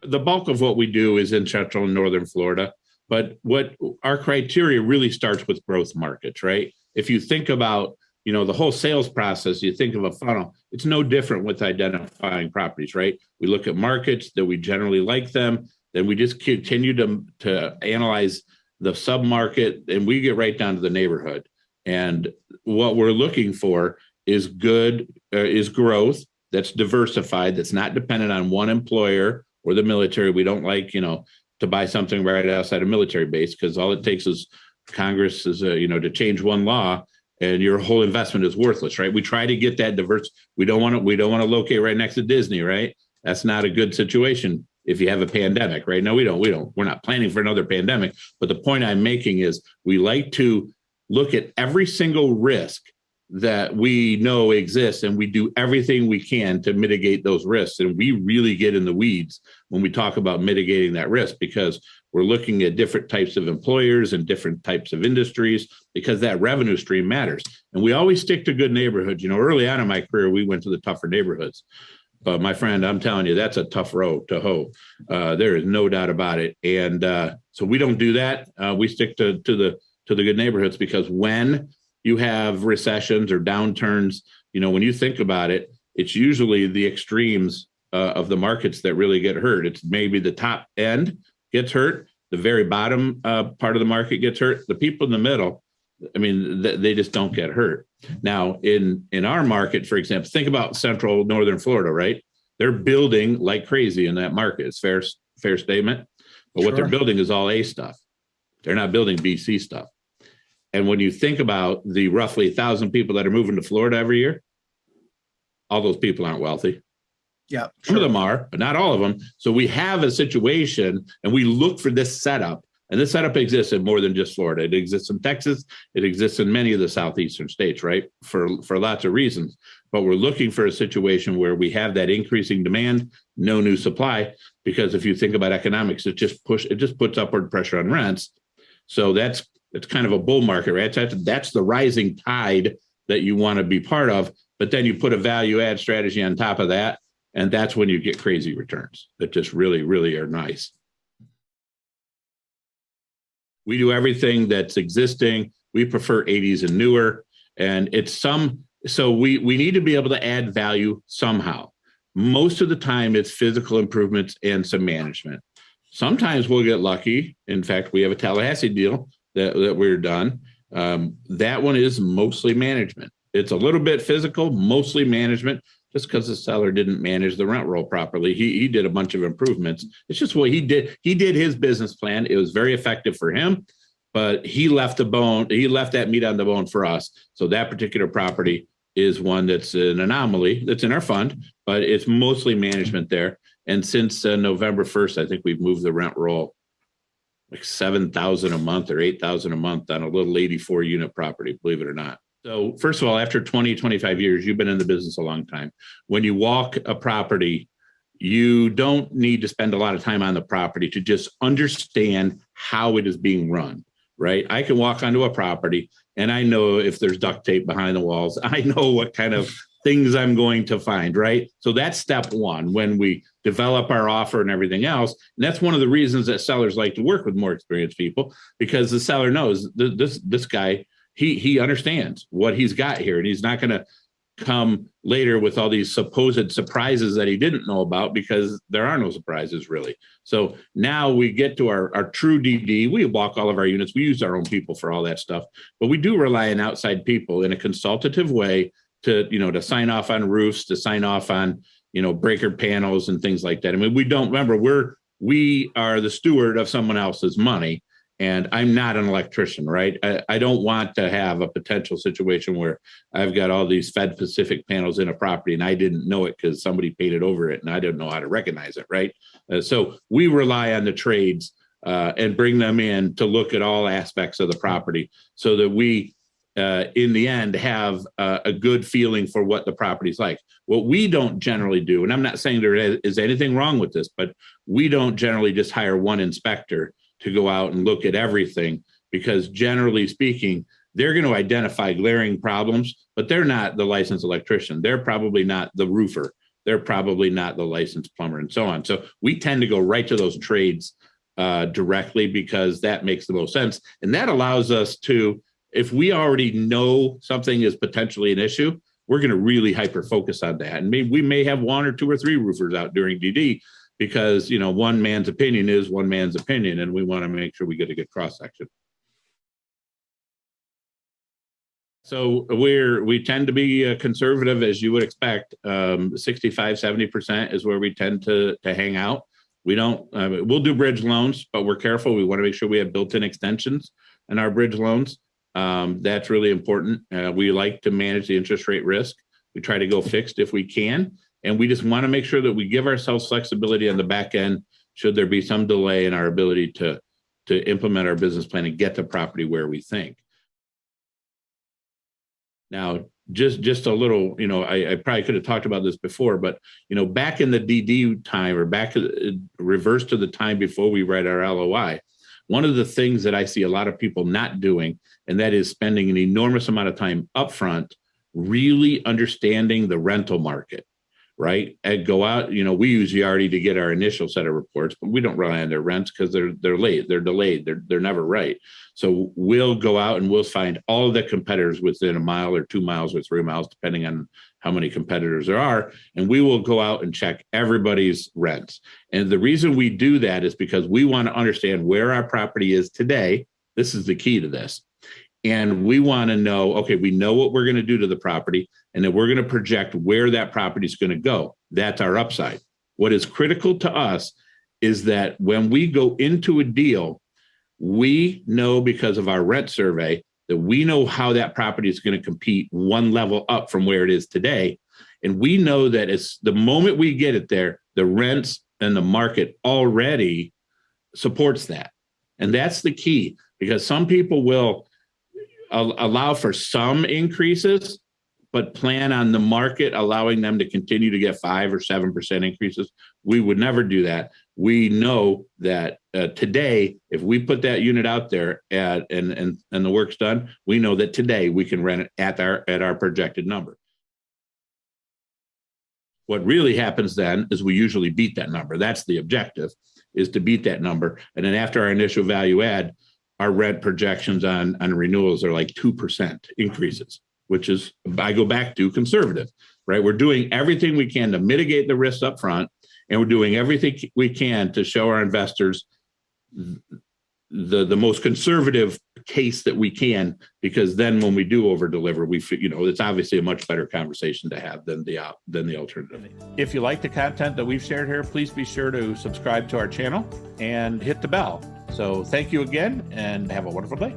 the bulk of what we do is in Central and Northern Florida, but what our criteria really starts with growth markets, right? If you think about, the whole sales process, you think of a funnel, it's no different with identifying properties, right? We look at markets that we generally like them, then we just continue to analyze the sub-market, and we get right down to the neighborhood. And what we're looking for is growth that's diversified, that's not dependent on one employer or the military. We don't like, to buy something right outside a military base, because all it takes is Congress to change one law and your whole investment is worthless, right? We try to get that diverse. We don't want to locate right next to Disney, right? That's not a good situation if you have a pandemic, right? No, we don't. We're not planning for another pandemic. But the point I'm making is we like to look at every single risk that we know exists, and we do everything we can to mitigate those risks. And we really get in the weeds when we talk about mitigating that risk, because we're looking at different types of employers and different types of industries, because that revenue stream matters. And we always stick to good neighborhoods. Early on in my career, we went to the tougher neighborhoods. But my friend, I'm telling you, that's a tough road to hoe. There is no doubt about it. And so we don't do that. We stick to the good neighborhoods, because when you have recessions or downturns, when you think about it, it's usually the extremes of the markets that really get hurt. It's maybe the top end gets hurt, the very bottom part of the market gets hurt. The people in the middle, they just don't get hurt. Now, in our market, for example, think about Central Northern Florida, right? They're building like crazy in that market. It's fair statement. But what they're building is all A stuff. They're not building BC stuff. And when you think about the roughly 1,000 people that are moving to Florida every year, all those people aren't wealthy. Yeah, Some of them are, but not all of them. So we have a situation, and we look for this setup. And this setup exists in more than just Florida. It exists in Texas. It exists in many of the southeastern states, right? For lots of reasons. But we're looking for a situation where we have that increasing demand, no new supply. Because if you think about economics, it just puts upward pressure on rents. So it's kind of a bull market, right? That's the rising tide that you want to be part of. But then you put a value add strategy on top of that, and that's when you get crazy returns that just really, really are nice. We do everything that's existing. We prefer 80s and newer, and so we need to be able to add value somehow. Most of the time it's physical improvements and some management. Sometimes we'll get lucky. In fact, we have a Tallahassee deal that we're done. That one is mostly management. It's a little bit physical, mostly management, just because the seller didn't manage the rent roll properly. He did a bunch of improvements. It's just what he did. He did his business plan. It was very effective for him, but he left that meat on the bone for us. So that particular property is one that's an anomaly that's in our fund, but it's mostly management there. And since November 1st, I think we've moved the rent roll like $7,000 a month or $8,000 a month on a little 84 unit property, believe it or not. So first of all, after 20, 25 years, you've been in the business a long time. When you walk a property, you don't need to spend a lot of time on the property to just understand how it is being run, right? I can walk onto a property and I know if there's duct tape behind the walls. I know what kind of things I'm going to find, right? So that's step one when we develop our offer and everything else. And that's one of the reasons that sellers like to work with more experienced people, because the seller knows this guy, he understands what he's got here, and he's not going to come later with all these supposed surprises that he didn't know about, because there are no surprises really. So now we get to our true DD. We walk all of our units. We use our own people for all that stuff, but we do rely on outside people in a consultative way to sign off on roofs, to sign off on, breaker panels and things like that. I mean, we are the steward of someone else's money. And I'm not an electrician, right? I don't want to have a potential situation where I've got all these Fed Pacific panels in a property and I didn't know it because somebody painted over it and I didn't know how to recognize it, right? So we rely on the trades and bring them in to look at all aspects of the property so that we, in the end, have a good feeling for what the property's like. What we don't generally do, and I'm not saying there is anything wrong with this, but we don't generally just hire one inspector to go out and look at everything, because generally speaking, they're going to identify glaring problems, but they're not the licensed electrician. They're probably not the roofer. they're probably not the licensed plumber and so on. So we tend to go right to those trades directly because that makes the most sense. And that allows us to, if we already know something is potentially an issue, we're going to really hyper focus on that. And we may have 1 or 2 or 3 roofers out during DD because, one man's opinion is one man's opinion, and we want to make sure we get a good cross section. So we tend to be conservative, as you would expect. 65, 70% is where we tend to hang out. We don't, we'll do bridge loans, but we're careful. We want to make sure we have built-in extensions in our bridge loans. That's really important. We like to manage the interest rate risk. We try to go fixed if we can. And we just want to make sure that we give ourselves flexibility on the back end should there be some delay in our ability to implement our business plan and get the property where we think. Now, just a little, I probably could have talked about this before, but, back in the DD time or back reverse to the time before we write our LOI, one of the things that I see a lot of people not doing, and that is spending an enormous amount of time upfront, really understanding the rental market, right? And go out, we use Yardi to get our initial set of reports, but we don't rely on their rents because they're late, they're delayed, they're never right. So we'll go out and we'll find all of the competitors within 1 mile or 2 miles or 3 miles, depending on how many competitors there are. And we will go out and check everybody's rents. And the reason we do that is because we want to understand where our property is today. This is the key to this. And we want to know, okay, we know what we're going to do to the property, and then we're going to project where that property is going to go. That's our upside. What is critical to us is that when we go into a deal, we know, because of our rent survey, that we know how that property is going to compete one level up from where it is today. And we know that it's the moment we get it there, the rents and the market already supports that. And that's the key, because some people will allow for some increases, but plan on the market allowing them to continue to get 5 or 7% increases. We would never do that. We know that today, if we put that unit out there and the work's done, we know that today we can rent it at our projected number. What really happens then is we usually beat that number. That's the objective, is to beat that number. And then after our initial value add, our rent projections on renewals are like 2% increases, which is, I go back to conservative, right? We're doing everything we can to mitigate the risks up front, and we're doing everything we can to show our investors the most conservative case that we can, because then when we do over deliver, it's obviously a much better conversation to have than the alternative. If you like the content that we've shared here, please be sure to subscribe to our channel and hit the bell. So thank you again, and have a wonderful day.